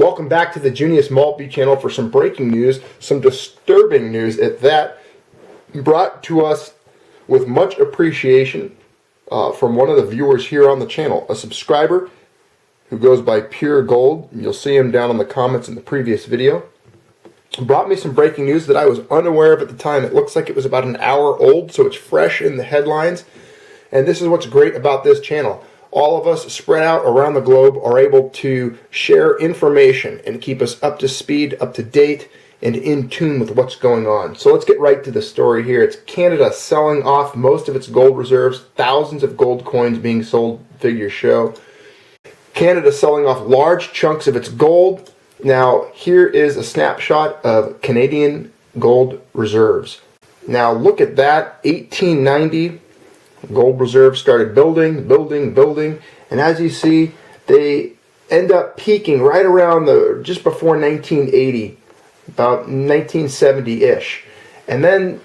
Welcome back to the Junius Maltby channel for some breaking news, some disturbing news at that, brought to us with much appreciation from one of the viewers here on the channel, a subscriber who goes by Pure Gold. You'll see him down in the comments in the previous video. Brought me some breaking news that I was unaware of at the time. It looks like it was about an hour old, so it's fresh in the headlines. And this is what's great about this channel. All of us spread out around the globe are able to share information and keep us up to speed, up to date, and in tune with what's going on. So let's get right to the story here. It's Canada selling off most of its gold reserves, thousands of gold coins being sold, figures show. Canada selling off large chunks of its gold. Now, here is a snapshot of Canadian gold reserves. Now, look at that, 1890. Gold reserves started building, and as you see, they end up peaking right around just before 1980, about 1970-ish. And then,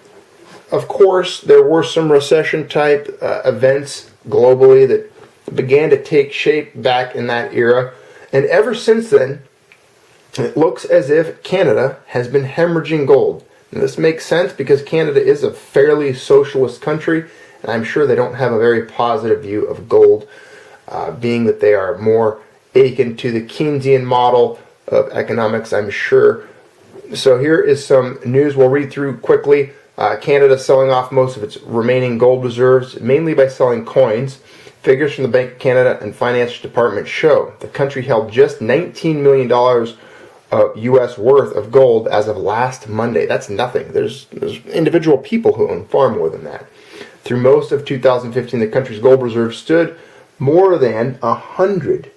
of course, there were some recession-type events globally that began to take shape back in that era. And ever since then, it looks as if Canada has been hemorrhaging gold. And this makes sense because Canada is a fairly socialist country, and I'm sure they don't have a very positive view of gold, being that they are more akin to the Keynesian model of economics, I'm sure. So here is some news we'll read through quickly. Canada selling off most of its remaining gold reserves, mainly by selling coins. Figures from the Bank of Canada and Finance Department show the country held just $19 million U.S. worth of gold as of last Monday. That's nothing. There's individual people who own far more than that. Through most of 2015, the country's gold reserves stood more than $100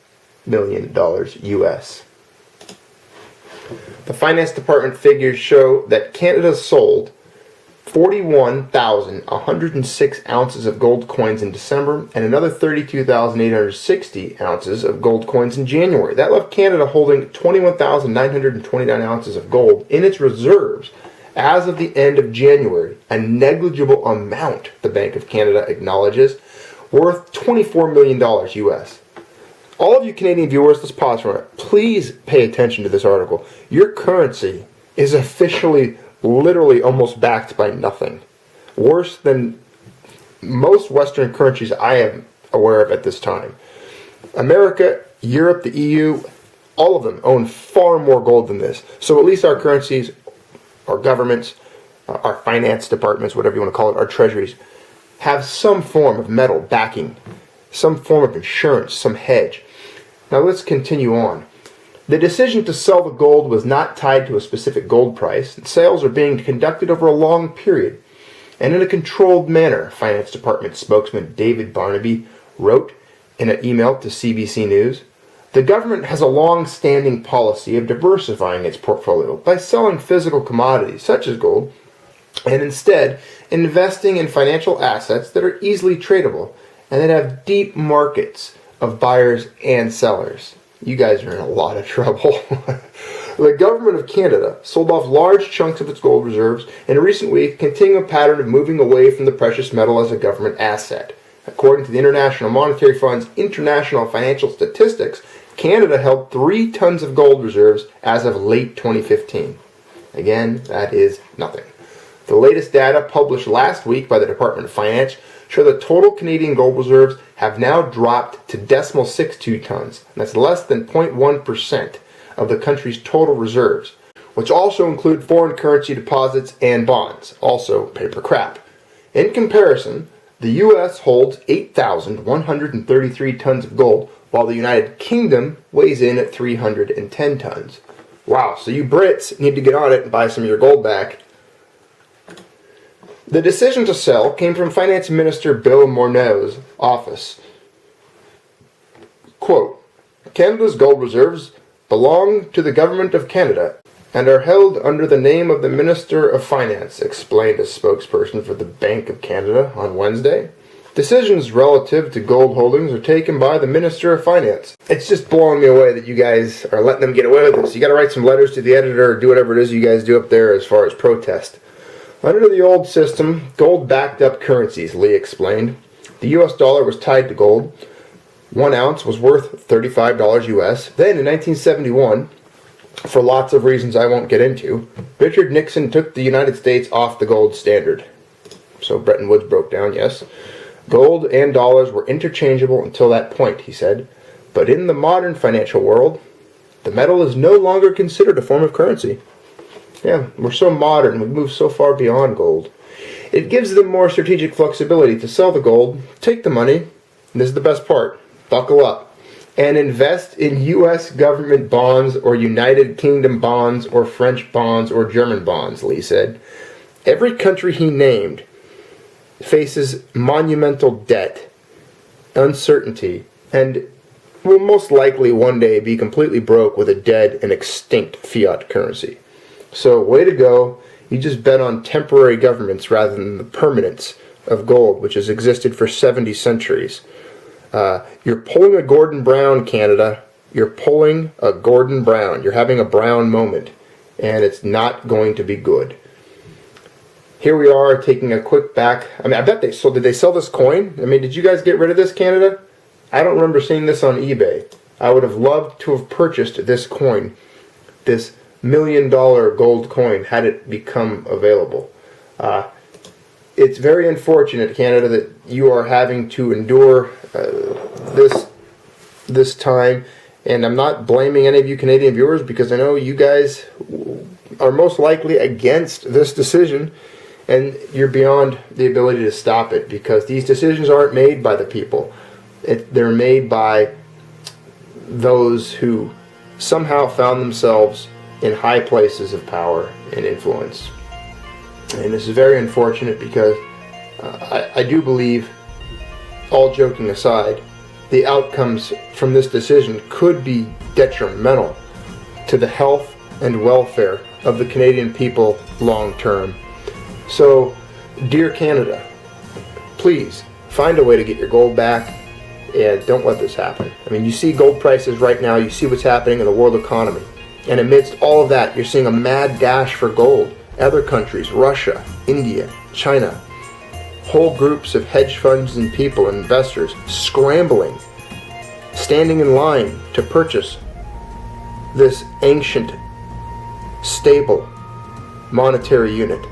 million U.S. The Finance Department figures show that Canada sold 41,106 ounces of gold coins in December and another 32,860 ounces of gold coins in January. That left Canada holding 21,929 ounces of gold in its reserves as of the end of January, a negligible amount, the Bank of Canada acknowledges, worth $24 million U.S. All of you Canadian viewers, let's pause for a minute. Please pay attention to this article. Your currency is officially, literally almost backed by nothing. Worse than most Western countries I am aware of at this time. America, Europe, the EU, all of them own far more gold than this. So at least our currencies, our governments, our finance departments, whatever you want to call it, our treasuries, have some form of metal backing, some form of insurance, some hedge. Now let's continue on. The decision to sell the gold was not tied to a specific gold price. Sales are being conducted over a long period and in a controlled manner, Finance Department spokesman David Barnaby wrote in an email to CBC News. The government has a long-standing policy of diversifying its portfolio by selling physical commodities such as gold and instead investing in financial assets that are easily tradable and that have deep markets of buyers and sellers. You guys are in a lot of trouble. The government of Canada sold off large chunks of its gold reserves in recent weeks, continuing a pattern of moving away from the precious metal as a government asset. According to the International Monetary Fund's International Financial Statistics, Canada held 3 tons of gold reserves as of late 2015. Again, that is nothing. The latest data published last week by the Department of Finance show that total Canadian gold reserves have now dropped to 0.62 tons. And that's less than 0.1% of the country's total reserves, which also include foreign currency deposits and bonds, also paper crap. In comparison, the U.S. holds 8,133 tons of gold, while the United Kingdom weighs in at 310 tons. Wow, so you Brits need to get on it and buy some of your gold back. The decision to sell came from Finance Minister Bill Morneau's office. Quote, Canada's gold reserves belong to the Government of Canada and are held under the name of the Minister of Finance, explained a spokesperson for the Bank of Canada on Wednesday. Decisions relative to gold holdings are taken by the Minister of Finance. It's just blowing me away that you guys are letting them get away with this. You got to write some letters to the editor or do whatever it is you guys do up there as far as protest. Under the old system, gold backed up currencies, Lee explained. The U.S. dollar was tied to gold. 1 ounce was worth $35 U.S. Then in 1971, for lots of reasons I won't get into, Richard Nixon took the United States off the gold standard. So Bretton Woods broke down, yes. Gold and dollars were interchangeable until that point, he said. But in the modern financial world, the metal is no longer considered a form of currency. Yeah, we're so modern, we've moved so far beyond gold. It gives them more strategic flexibility to sell the gold, take the money, and this is the best part, buckle up, and invest in U.S. government bonds or United Kingdom bonds or French bonds or German bonds, Lee said. Every country he named faces monumental debt, uncertainty, and will most likely one day be completely broke with a dead and extinct fiat currency. So, way to go. You just bet on temporary governments rather than the permanence of gold, which has existed for 70 centuries. You're pulling a Gordon Brown, Canada. You're pulling a Gordon Brown. You're having a Brown moment, and it's not going to be good. Here we are taking a quick back. I mean, I bet they sold. Did they sell this coin? I mean, did you guys get rid of this, Canada? I don't remember seeing this on eBay. I would have loved to have purchased this coin, this $1 million gold coin, had it become available. It's very unfortunate, Canada, that you are having to endure this time, and I'm not blaming any of you Canadian viewers because I know you guys are most likely against this decision, and you're beyond the ability to stop it because these decisions aren't made by the people. They're made by those who somehow found themselves in high places of power and influence. And this is very unfortunate because I do believe, all joking aside, the outcomes from this decision could be detrimental to the health and welfare of the Canadian people long term. So, dear Canada, please find a way to get your gold back and don't let this happen. I mean, you see gold prices right now, you see what's happening in the world economy. And amidst all of that, you're seeing a mad dash for gold. Other countries, Russia, India, China, whole groups of hedge funds and people, investors, scrambling, standing in line to purchase this ancient, stable monetary unit.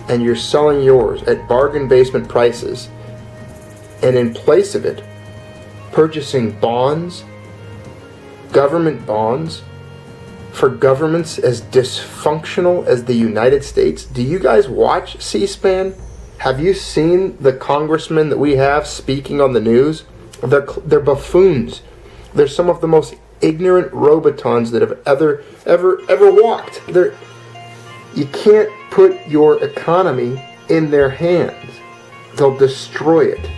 And you're selling yours at bargain basement prices, and in place of it, purchasing bonds, government bonds, for governments as dysfunctional as the United States. Do you guys watch C-SPAN? Have you seen the congressmen that we have speaking on the news? They're buffoons. They're some of the most ignorant robotons that have ever walked. You can't put your economy in their hands. They'll destroy it.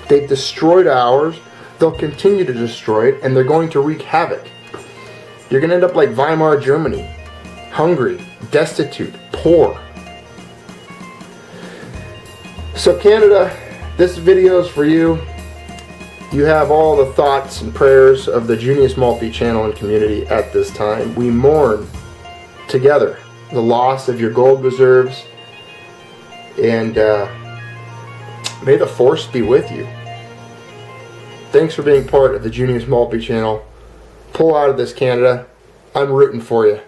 They've destroyed ours. They'll continue to destroy it, and they're going to wreak havoc. You're going to end up like Weimar Germany, hungry, destitute, poor. So Canada, this video is for you. You have all the thoughts and prayers of the Junius Maltby channel and community at this time. We mourn together the loss of your gold reserves, and may the force be with you. Thanks for being part of the Junius Maltby channel. Pull out of this, Canada. I'm rooting for you.